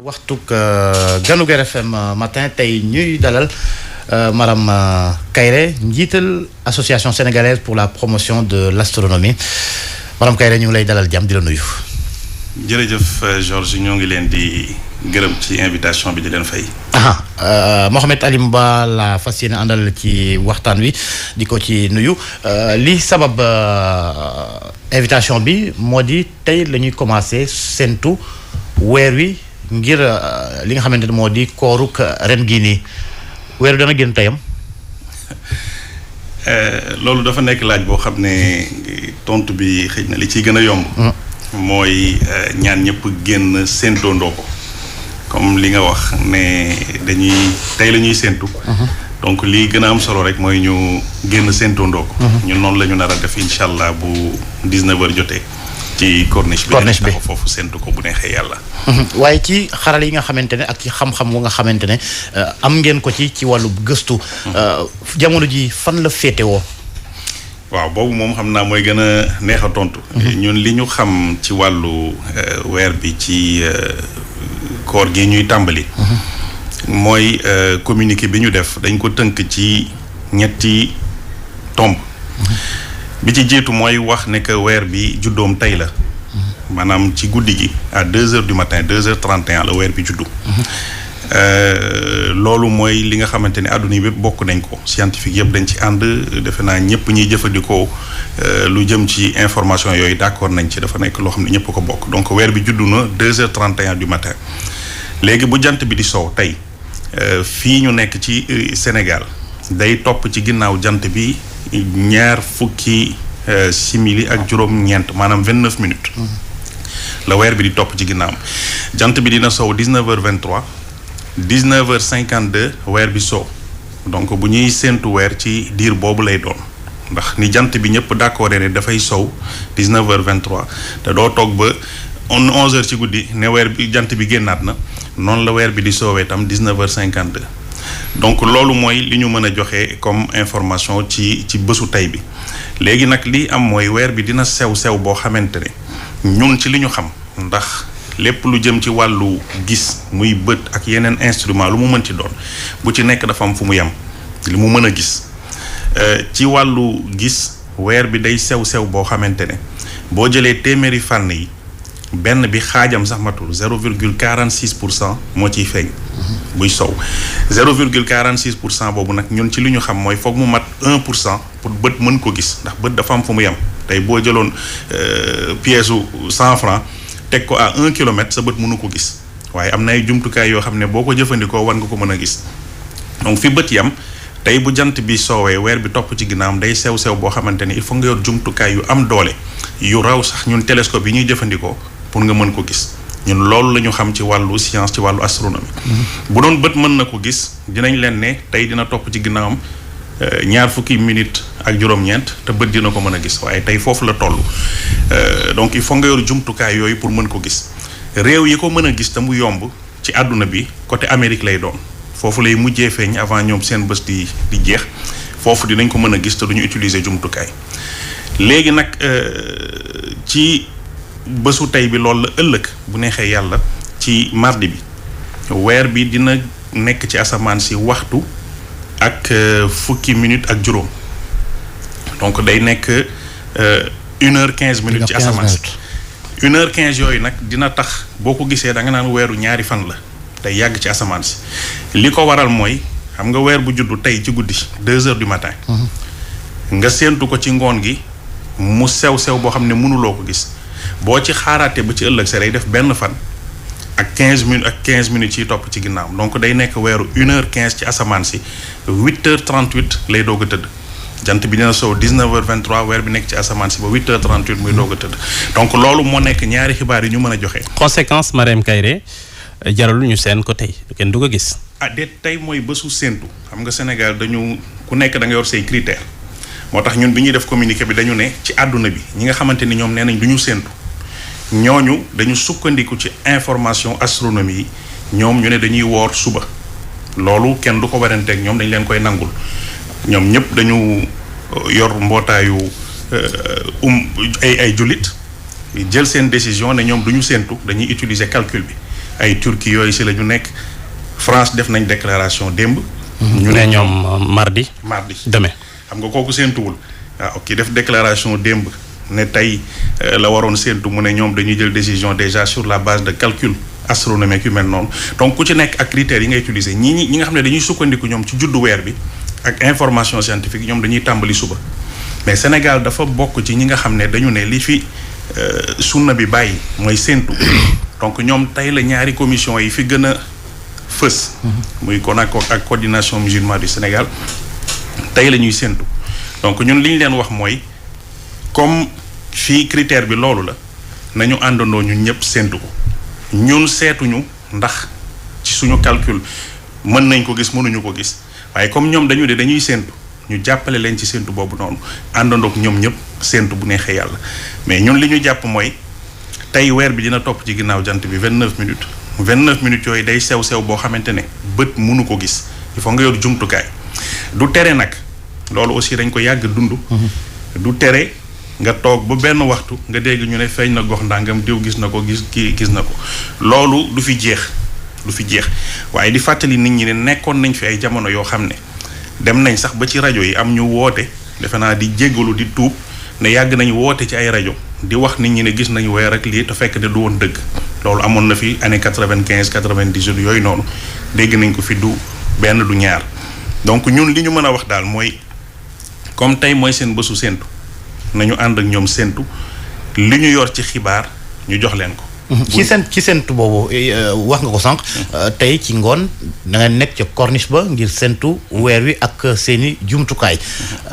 waxtuk ganu RFM matin tey ñuy dalal madame Kairé njiital association sénégalaise pour la promotion de l'astronomie madame Kairé ñu ngi lay dalal jàmm di la nuyu. jërëjëf Georges ñoo ngi leen di gërëm ci invitation bi di leen fay. Mohamed Alim Ba la fas yéene àndal ci waxtaan wi di ko ci nuyu li sabab invitation bi moo di tey la ñuy commencé séntu weer wi ngir li nga xamante ne moo di kooruk ren gii nii weer wi dana génn teyam. loolu dafa nekk laaj boo xam ne tontu bi xëy na li ciy gën a yomb. mooy ñaan ñëpp génn séentoondoo ko comme li nga wax ne tey la ñuy séentu. donc lii gën a am solo rek mooy ñu génn séentoondoo ko. ñun noonu la ñu nar a def incha allah bu 19h jotee. ci corniche bi foofu séentu ko bu neexee yàlla. waaye ci xaral yi nga xamante ne ak ci xam-xam wu nga xamante ne am ngeen ko ci wàllu gëstu. jamono ji fan la féetewoo. waaw boobu moom xam naa mooy gën a neex a tontu. ñun li ñu xam ci wàllu weer bi ci koor gi ñuy tàmbali. mooy communiqué bi ñu def dañ ko tënk ci ñetti tomb. bi ci jiitu mooy wax ne que weer bi juddoom tey la. maanaam ci guddi gi à 2h du matin 2h31 la weer bi juddu. loolu mooy li nga xamante ne àdduna yi bépp bokk nañ ko scientifique yëpp dañ ci ànd defe naa ñëpp ñuy jëfandikoo lu jëm ci information yooyu d'accord nañ ci dafa nekk loo xam ne ñëpp ko bokk donc weer bi juddu na 2h31 du matin. léegi bu jant bi di soow tey fii ñu nekk ci Sénégal day topp ci ginnaaw jant bi ñaar fukki simili ak juróom-ñeent maanaam 29 minutes. la weer bi di topp ci ginnaawam jant bi dina soow 19h23. 19h52 weer bi soo donc bu ñuy séentu weer ci diir boobu lay doon ndax ni jant bi ñëpp d'accord ne dafay sow 19h23 te doo toog ba 11h ci guddi ne weer bi jant bi génnaat na noonu la weer bi di soowee tam 19h52 donc loolu mooy li ñu mën a joxe comme information ci bésu tey bi léegi nag li am mooy weer bi dina sew boo xamante ne ñun ci li ñu xam ndax lépp lu jëm ci wàllu gis muy bët ak yeneen instrument lu mu mën ci doon bu ci nekk dafa am fu mu yem li mu mën a gis ci wàllu gis weer bi day sew boo xamante ne boo jëlee téeméeri fànn yi benn bi xaajam sax matul 0,46% moo ciy feeñ. buy sow 0,46% boobu nag ñun ci li ñu xam mooy foog mu mat 1% pour bët mën ko gis ndax bët dafa am fu mu yem tey boo jëloon pièce su 100 francs teg ko à 1 kilomètre sa bët mënu ko gis waaye am na ay jumtukaay yoo xam ne boo ko jëfandikoo war nga ko mën a gis donc fi bët yam tey bu jant bi soowee weer bi topp ci ginnaawam day sew boo xamante ne il faut nga yor jumtukaay yu am doole yu raw sax ñun télescope yi ñuy jëfandikoo pour nga mën ko gis ñun loolu la ñu xam ci wàllu science ci wàllu astronomie. bu doon bët mën na ko gis dinañ leen ne tey dina topp ci ginnaawam ñaar fukki minutes ak juróom-ñeent te bët dina ko mën a gis waaye tey foofu la toll donc il faut nga yor jumtukaay yooyu pour mën ko gis réew yi ko mën a gis te mu yomb ci àdduna bi côté Amérique lay doon foofu lay mujjee feeñ avant ñoom seen bés di jeex foofu dinañ ko mën a gis te duñu utiliser jumtukaay léegi nag ci bésu tey bi loolu la ëllëg bu neexee yàlla ci mardi bi weer bi dina nekk ci asamaan si waxtu ak fukki minutes ak juróom donc day nekk 1h15 ci asamaan si 1h15 yooyu nag dina tax boo ko gisee da nga naan weeru ñaari fan la tey yàgg ci asamaan si li ko waral mooy xam nga weer bu juddu tey ci guddi 2h du matin nga séentu ko ci ngoon gi mu sew boo xam ne mënuloo ko gis boo ci xaaraatee ba ci ëllëg sa day def benn fan ak 15 minutes yi topp ci ginnaaw donc day nekk weeru 1h15 ci asamaan si 8h38 lay doog a tëdd jant bi dina sow 19h23 weer bi nekk ci asamaan si ba 8h38 muy doog a tëdd donc loolu moo nekk ñaari xibaar yi ñu mën a joxe. conséquence Marème Kairé jarul ñu seen ko tey kenn du ko gis. déet tey mooy bésu séentu xam nga Sénégal dañu ku nekk da nga yor say critères moo tax ñun bi ñuy def communiqué bi dañu ne ci àdduna bi ñi nga xamante ni ñoom nee nañ du ñu séentu. ñooñu dañu sukkandiku ci information astronomie yi ñoom ñu ne dañuy woor suba loolu kenn du ko waranteeg ñoom dañ leen koy nangul ñoom ñëpp dañu yor mbootaayu ay jullit jël seen décision ne ñoom du ñu séentu dañuy utiliser calcul bi ay Turquie yooyu si la ñu nekk France def nañ déclaration démb. ñu ne ñoom mardi. demain. xam nga kooku séentuwul waaw ki def déclaration démb ne tey la waroon séentu mu ne ñoom dañuy jël décision déjà sur la base de calcul astronomique yu mel noonu donc ku ci nekk ak critères yi ngay utiliser ñi nga xam ne dañuy sukkandiku ñoom ci juddu weer bi ak information scientifique ñoom dañuy tàmbali suba mais Sénégal dafa bokk ci ñi nga xam ne dañu ne li fi sunna bi bàyyi mooy séentu donc ñoom tey la ñaari commission yi fi gën a fës muy CONACOC ak coordination musulmane du Sénégal tey la ñuy séentu donc ñun li ñu leen wax mooy comme fii critère bi loolu la nañu àndandoo ñun ñëpp séentu ko ñun seetuñu ndax ci suñu calcul mën nañ ko gis mënuñu ko gis waaye comme ñoom dañu de dañuy séentu ñu jàppale leen ci séentu boobu noonu àndandoog ñoom ñëpp séentu bu neexee yàlla mais ñun li ñu jàpp mooy tey weer bi dina topp ci ginnaaw jant bi 29 minutes 29 minutes yooyu day sew boo xamante ne bët mënu ko gis il faut nga yor jumtukaay du tere nag loolu aussi dañ ko yàgg dund du tere nga toog ba benn waxtu nga dégg ñu ne feeñ na gox ndàngam diw gis na ko gis na ko loolu du fi jeex waaye di fàttali nit ñi ne nekkoon nañ fi ay jamono yoo xam ne dem nañ sax ba ci rajo yi am ñu woote defe naa di jéggalu di tuub ne yàgg nañ woote ci ay rajo di wax nit ñi ne gis nañu weer ak lii te fekk ne du woon dëgg loolu amoon na fi année 95 98 yooyu noonu dégg nañ ko fi du benn du ñaar donc ñun li ñu mën a wax daal mooy comme tey mooy seen bésu séentu nañu ànd ak ñoom séentu li ñu yor ci xibaar ñu jox leen ko. ci séentu boobu wax nga ko sànq. tey ci ngoon da nga nekk ca corniche ba ngir séentu weer wi ak seeni jumtukaay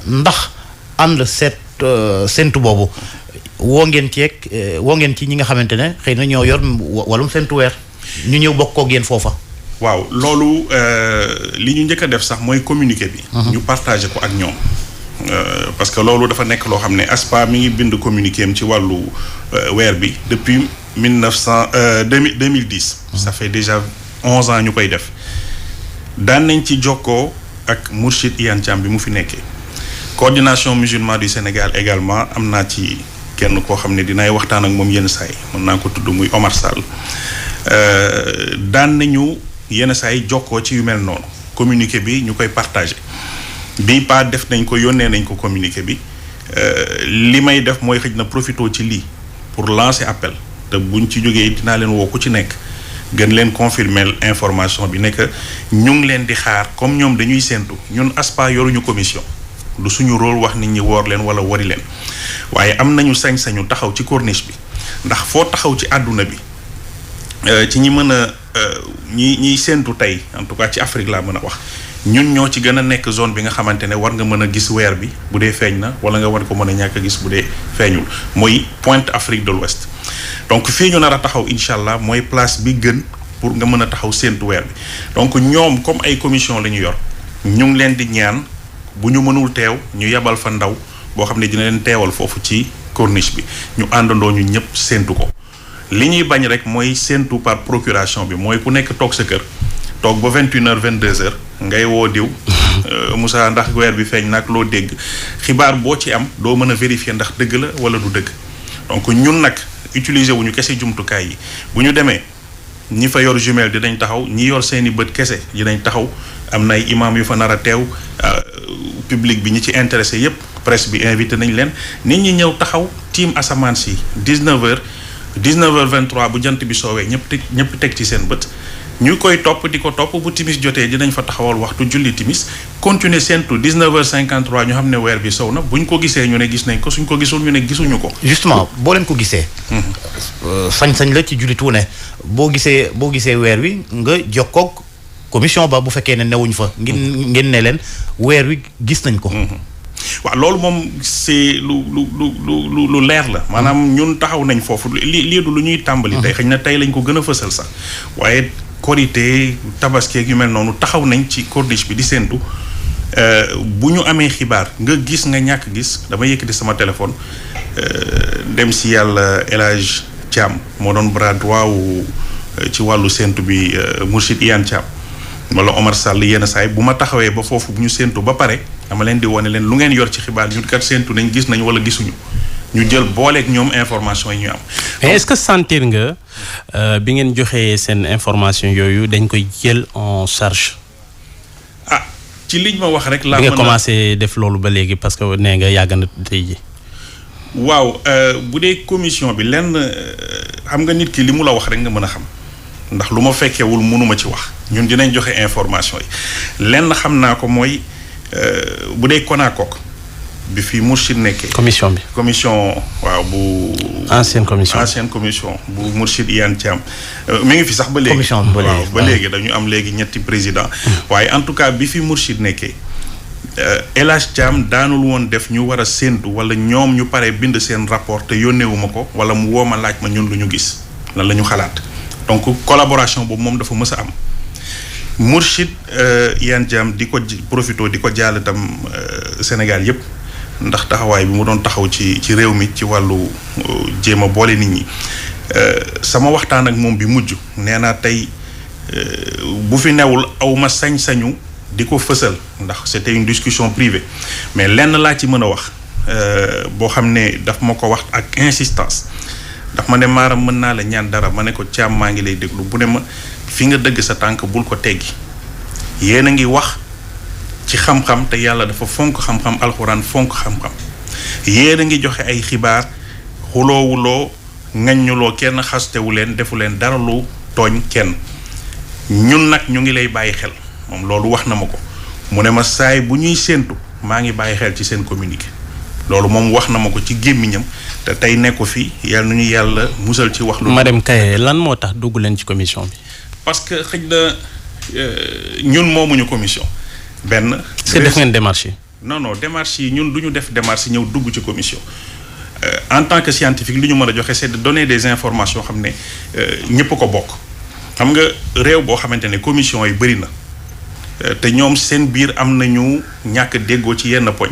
ndax ànd séentu boobu woo ngeen ci ñi nga xamante ne xëy na ñoo yor wàllum séentu weer ñu ñëw bokk koog yéen foofa. waaw loolu li ñu njëkk a def sax mooy communiqué bi. ñu partagé ko ak ñoom. parce que loolu dafa nekk loo xam ne ASPA mi ngi bind communiqué am ci wàllu weer bi depuis 2010. ça fait déjà 11 ans ñu koy def daan nañ ci jokkoo ak Mourchid Iyane Thiam bi mu fi nekkee coordination musulmane du Sénégal également am naa ci kenn koo xam ne dinaay waxtaan ak moom yenn saay mën naa ko tudd muy Omar Sall daan nañu yenn saay jokkoo ci yu mel noonu communiqué bi ñu koy partagé. bii pas def nañ ko yónnee nañ ko communiqué bi li may def mooy xëj na profité ci lii pour lancer appel te buñ ci jógee dinaa leen woo ku ci nekk gën leen confirmer information bi ne que ñu ngi leen di xaar comme ñoom dañuy séentu ñun ASPA yoruñu commission du suñu rôle wax nit ñi woor leen wala wari leen waaye am nañu sañ-sañu taxaw ci corniche bi ndax foo taxaw ci àdduna bi ci ñi mën a ñiy séentu tey en tout cas ci Afrique laa mën a wax ñun ñoo ci gën a nekk zone bi nga xamante ne war nga mën a gis weer bi bu dee feeñ na wala nga war ko mën a ñàkk a gis bu dee feeñul mooy Pointe Afrique de l'Ouest donc fii ñu nar a taxaw incha allah mooy place bi gën pour nga mën a taxaw séentu weer bi donc ñoom comme ay commission la ñu yor ñu ngi leen di ñaan bu ñu mënul teew ñu yebal fa ndaw boo xam ne dina leen teewal foofu ci corniche bi ñu àndandoo ñu ñëpp séentu ko li ñuy bañ rek mooy séentu par procuration bi mooy ku nekk toog sa kër toog ba 21h 22h ngay woo diw Moussa ndax weer bi feeñ nag loo dégg xibaar boo ci am doo mën a vérifier ndax dëgg la wala du dëgg donc ñun nag utiliser wuñu kese jumtukaay yi bu ñu demee ñi fa yor jumelle dinañ taxaw ñi yor seeni bët kese dinañ taxaw am na ay imam yu fa nar a teew public bi ñi ci intéressé yépp presse bi invité nañ leen nit ñi ñëw taxaw tiim asamaan si 19h23 bu jant bi soowee ñëpp teg ci seen bët ñu koy topp di ko topp bu timis jotee dinañ fa taxawal waxtu julli timis continuer séentu 19h53 ñu xam ne weer bi sow na buñ ko gisee ñu ne gis nañ ko suñ ko gisul ñu ne gisuñu ko. justement boo leen ko gisee. sañ-sañ la ci jullit wu ne boo gisee weer wi nga jokkoog commission ba bu fekkee ne newuñ fa. ngeen ne leen weer wi gis nañ ko. waaw loolu moom c'est lu leer la maanaam ñun taxaw nañ foofu lii du lu ñuy tàmbali. tey xëy na tey lañ ko gën a fësal sax waaye. korité tabaski yu mel noonu taxaw nañ ci corniche bi di séentu bu ñu amee xibaar nga gis nga ñàkk gis dama yëkkati sama téléphone dem si yàlla El Hadj Thiam moo doon bras droit wu ci wàllu séentu bi Mourchid Iyane Thiam wala Omar Sall yenn saay bu ma taxawee ba foofu bu ñu séentu ba pare dama leen di wane leen lu ngeen yor ci xibaar ñu kat séentu nañ gis nañ wala gisuñu ñu jël booleeg ñoom information yi ñu am. mais est-ce que sentir nga bi ngeen joxee seen information yooyu dañ koy jël en charge. ci liñ ma wax rek. laa bi nga commencé def loolu ba léegi parce que nee nga yàgg na tey ji. waaw bu dee commission bi lenn xam nga nit ki li mu la wax rek nga mën a xam ndax lu ma fekkewul mënuma ci wax ñun dinañ joxe information yi lenn xam naa ko mooy bu dee Konakok bi fi Mourchid nekkee. commission waaw bu. ancienne commission bu Mourchid Iyane Thiam mi ngi fi sax ba léegi. commission waaw ba léegi dañu am léegi ñetti président waaye en tout cas bi fi Mourchid nekkee El Hadj Thiam daanul woon def ñu war a séentu wala ñoom ñu pare bind seen rapport te yónneewuma ko wala mu woo ma laaj ma ñun lu ñu gis lan la ñu xalaat donc collaboration boobu moom dafa mës a am. Mourchid Iyane Thiam di ko profito di ko jàll itam Sénégal yépp ndax taxawaay bi mu doon taxaw ci réew mi ci wàllu jéem a boole nit ñi sama waxtaan ak moom bi mujj nee naa tey bu fi newul awma sañ-sañu di ko fësal ndax c'était une discussion privée mais lenn laa ci mën a wax boo xam ne daf ma ko wax ak insistance daf ma ne maaram mën naa la ñaan dara ma ne ko Thiam maa ngi lay déglu bu ne ma fi nga dëgg sa tànk bul ko teggi yéen a ngi wax ci xam-xam te yàlla dafa fonk xam-xam alxuraan fonk xam-xam yéen a ngi joxe ay xibaar xuloowuloo ŋaññuloo kenn xastewu leen defu leen dara lu tooñ kenn ñun nag ñu ngi lay bàyyi xel moom loolu wax na ma ko mu ne ma saay bu ñuy séentu maa ngi bàyyi xel ci seen communiqué loolu moom wax na ma ko ci gémmiñam te tey nekku fi yàlla nu ñu yàlla musal ci wax lu. madame Kaye lan moo tax dugg leen ci commission bi. parce que xëj na ñun moomuñu commission. benn. est-ce que def ngeen démarche yi. non démarche yi ñun du ñu def démarche ñëw dugg ci commission en tant que scientifique li ñu mën a joxe c'est de donner des informations xam ne ñëpp ko bokk. xam nga réew boo xamante ne commission yi bëri na te ñoom seen biir am nañu ñàkk déggoo ci yenn poñ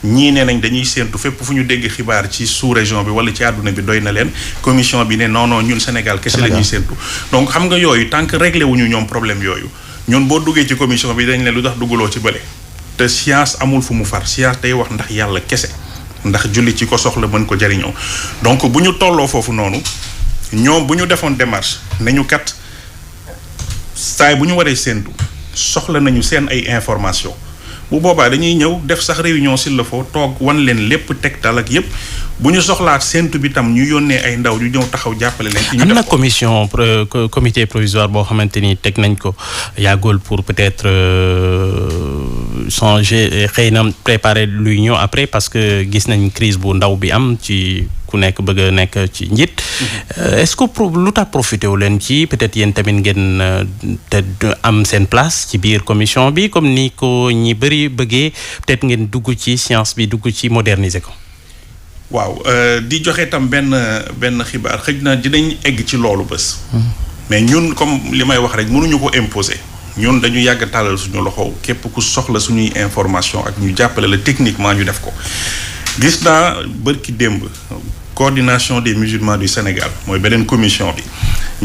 ñii nee nañ dañuy séentu fépp fu ñu dégg xibaar ci sous-région bi wala ci àdduna bi doy na leen commission bi ne non ñun Sénégal kese la ñuy séentu donc xam nga yooyu tant que réglé wuñu ñoom problème yooyu ñun boo duggee ci commission bi dañ ne lu tax duggaloo ci bële te science amul fu mu far science day wax ndax yàlla kese ndax julli ci ko soxla mën ko jariñoo donc bu ñu tolloo foofu noonu ñoom bu ñu defoon démarche nañu kat saay bu ñu waree séentu soxla nañu seen ay information bu boobaa dañuy ñëw def sax réunion s'il le faut toog wan leen lépp tegtal ak yépp bu ñu soxlaat séentu bi tam ñu yónnee ay ndaw ñu ñëw taxaw jàppale leen. ci ñu def am na commission comité provisoire boo xamante ni teg nañ ko yàggul pour peut-être changer xëy na préparer luy ñëw après parce que gis nañ crise bu ndaw bi am ci ku nekk bëgg a nekk ci njiit. est-ce que lu tax profité wu leen ci peut-être yéen tamit ngeen te am seen place ci biir commission bi comme ni ko ñi bëri bëggee peut-être ngeen dugg ci science bi dugg ci moderniser ko. waaw di joxe tam benn xibaar xëj na dinañ egg ci loolu bés. mais ñun comme li may wax rek mënuñu ko imposer. ñun dañu yàgg tàllal suñu loxo képp ku soxla suñuy information ak ñu jàppale la techniquement ñu def ko. gis naa bërki démb coordination des musulmans du Sénégal mooy beneen commission bi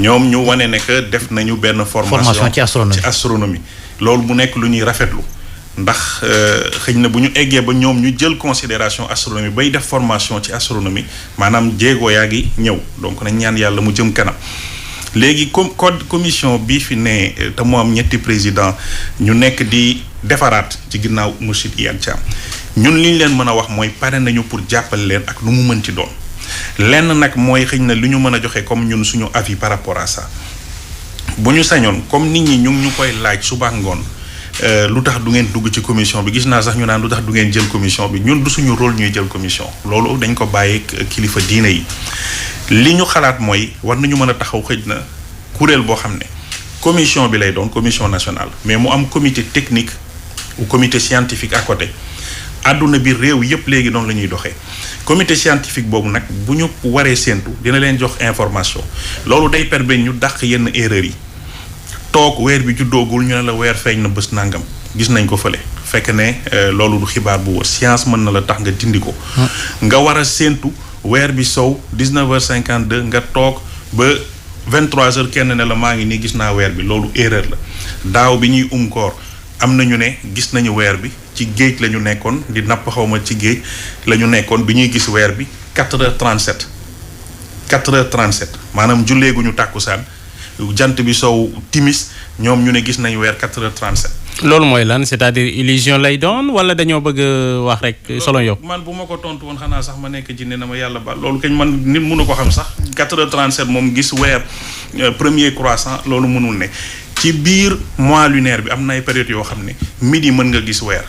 ñoom ñu wane ne que def nañu benn formation ci astronomie loolu mu nekk lu ñuy rafetlu ndax xëy na bu ñu eggee ba ñoom ñu jël considération astronomie bay def formation ci astronomie maanaam jéego yaa ngi ñëw donc nañ ñaan yàlla mu jëm kanam léegi commission bii fi ne te mu am ñetti président ñu nekk di defaraat ci ginnaaw Mourchid Iyane Thiam ñun li ñu leen mën a wax mooy pare nañu pour jàppale leen ak nu mu mën ci doon lenn nag mooy xëy na li ñu mën a joxe comme ñun suñu avis par rapport à ça bu ñu sañoon comme nit ñi ñu koy laaj suba ngoon lu tax du ngeen dugg ci commission bi gis naa sax ñu naan lu tax du ngeen jël commission bi ñun du suñu rôle ñuy jël commission loolu dañ ko bàyyi kilifa diine yi li ñu xalaat mooy war nañu mën a taxaw xëj na kuréel boo xam ne commission bi lay doon commission nationale mais mu am comité technique ou comité scientifique à côté àdduna bi réew yépp léegi noonu la ñuy doxee comité scientifique boobu nag bu ñu waree séentu dina leen jox information loolu day permettre ñu dàq yenn erreurs yi toog weer bi juddoogul ñu ne la weer feeñ na bés nangam gis nañ ko fële fekk ne loolu du xibaar bu wër science mën na la tax nga dindi ko nga war a séentu weer bi sow 19h52 nga toog ba 23h kenn ne la maa ngi nii gis naa weer bi loolu erreur la daaw bi ñuy koor am nañu ne gis nañu weer bi ci géej la ñu nekkoon di napp xawma ci géej la ñu nekkoon bi ñuy gis weer bi 4h37 4h37 maanaam julleeguñu tàkkusaan jant bi sow timis ñoom ñu ne gis nañ weer 4h37. loolu mooy lan c'est-à-dire illusion lay doon wala dañoo bëgg wax rek solo yow. man bu ma ko tontu woon xanaa sax ma nekk jinne na ma yàlla ba loolu kañ man nit mënu ko xam sax 4h37 moom gis weer premier croissant loolu mënul ne ci biir mois lunaire bi am na ay période yoo xam ne midi mën nga gis weer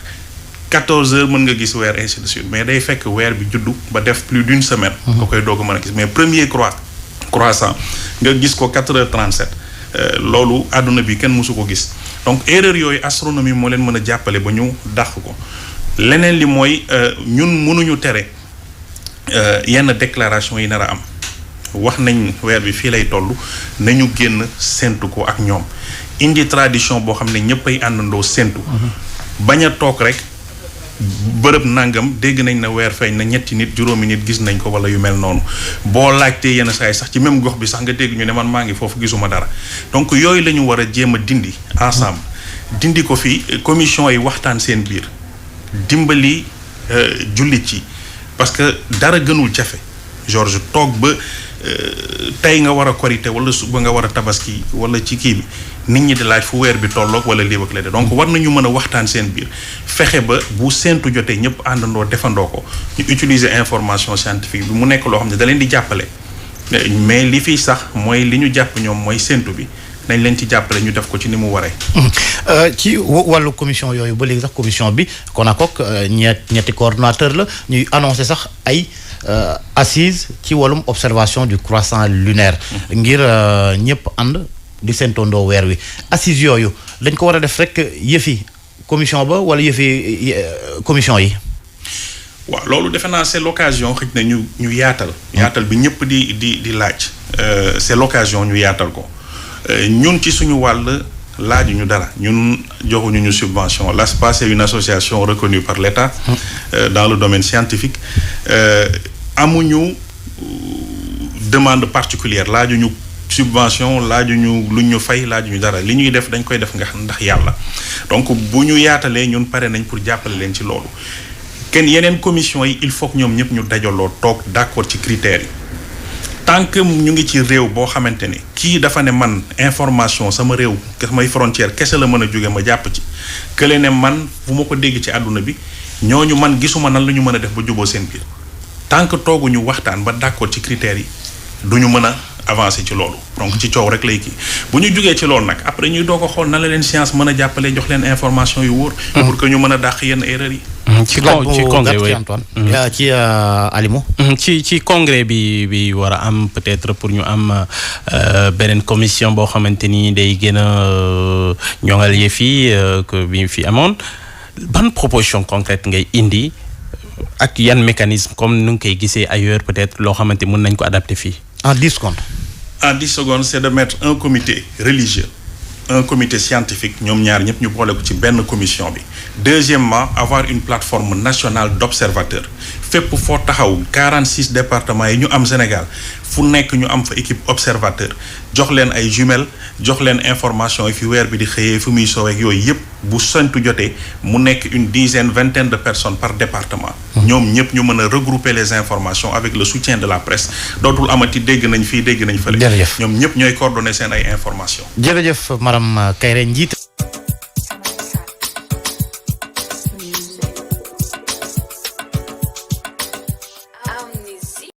14h mën nga gis weer ainsi de suite mais day fekk weer bi juddu ba def plus d'une semaine. nga koy doog a mën a gis mais premier croissant nga gis ko 4h37 loolu àdduna bi kenn mësu ko gis. donc erreur yooyu astronomie moo leen mën a jàppale ba ñu dàq ko leneen li mooy ñun mënuñu tere yenn déclaration yi nar a am wax nañ weer bi fii lay toll nañu génn séntu ko ak ñoom indi tradition boo xam ne ñëpp ay àndandoo séntu. bañ a toog rek bërëb nangam dégg nañ na weer feeñ na ñetti nit juróomi nit gis nañ ko wala yu mel noonu boo laajtee yenn saa yi sax ci même gox bi sax nga dégg ñu ne man maa ngi foofu gisuma dara donc yooyu la ñu war a jéem a dindi ensemble dindi ko fi commission yi waxtaan seen biir dimbali jullit yi parce que dara gënul jafe Georges toog ba tey nga war a korité wala suba nga war a tabaski wala ci kii bi nit ñi di laaj fu weer bi tolloog wala lii ak la de donc war nañu mën a waxtaan seen biir fexe ba bu séentu jotee ñëpp àndandoo defandoo ko ñu utiliser information scientifique bi mu nekk loo xam ne da leen di jàppale mais li fiy sax mooy li ñu jàpp ñoom mooy séentu bi nañ leen ci jàppale ñu def ko ci ni mu waree. ci wàllu commission yooyu ba léegi sax commission bi kon akook ñetti coordonnateur la ñuy annoncé sax ay assise ci wàllum observation du croissant lunaire ngir ñëpp ànd di seentondoo weer wi assise yooyu dañ ko war a def rek yëfi commission ba wala yëfi commission yi. waaw loolu defe naa c'est l'occasion xëj na ñu yaatal bi ñëpp di laaj c'est l'occasion ñu yaatal ko ñun ci suñu wàll laajuñu dara ñun joxuñu ñu subvention l'ASPA c'est une association reconnue par l'État dans le domaine scientifique amuñu demande particulière laajuñu subvention laajuñu lu ñu fay laajuñu dara li ñuy def dañ koy def ndax yàlla donc bu ñu yaatalee ñun pare nañ pour jàppale leen ci loolu kenn yeneen commission yi il faut que ñoom ñëpp ñu dajaloo toog d'accord ci critères yi tant que ñu ngi ci réew boo xamante ne kii dafa ne man information sama réew samay frontière kese la mën a jóge ma jàpp ci kële ne man bu ma ko dégg ci àdduna bi ñooñu man gisuma nan la ñu mën a def ba juboo seen biir tant que tooguñu waxtaan ba d'accord ci critères yi duñu mën a avancer ci loolu donc ci coow rek lay kii bu ñu jugee ci loolu nag après ñuy doog a xool na la leen science mën a jàppale jox leen information yu wóor pour que ñu mën a dàq yenn erreurs yi. ci congrès oui Antoine ci Alimo ci congrès bi war a am peut-être pour ñu am beneen commission boo xamante ni day gën a ñoŋal yëf yi que bi fi amoon ban proposition concrète ngay indi ak yan mécanisme comme nu ngi koy gisee ailleurs peut-être loo xamante mën nañ ko adapter fii. en 10 secondes. En 10 secondes, c'est de mettre un comité religieux, un comité scientifique, ñoom ñaar ñëpp ñu boole ko ci benn commission bi. Deuxièmement, avoir une plateforme nationale d'observateurs. fépp foo taxaw 46 départements yi ñu am Sénégal fu nekk ñu am fa équipe observateur jox leen ay jumelles jox leen information yi fi weer bi di xëyee fu muy soowee ak yooyu yëpp bu sentu jotee mu nekk une dizaine vingtaine de personnes par département. ñoom ñëpp ñu mën a regrouper les informations avec le soutien de la presse dootul amati dégg nañ fii dégg nañ fële. jërëjëf ñoom ñëpp ñooy coordonner seen ay informations. jërëjëf madame Kairé njiit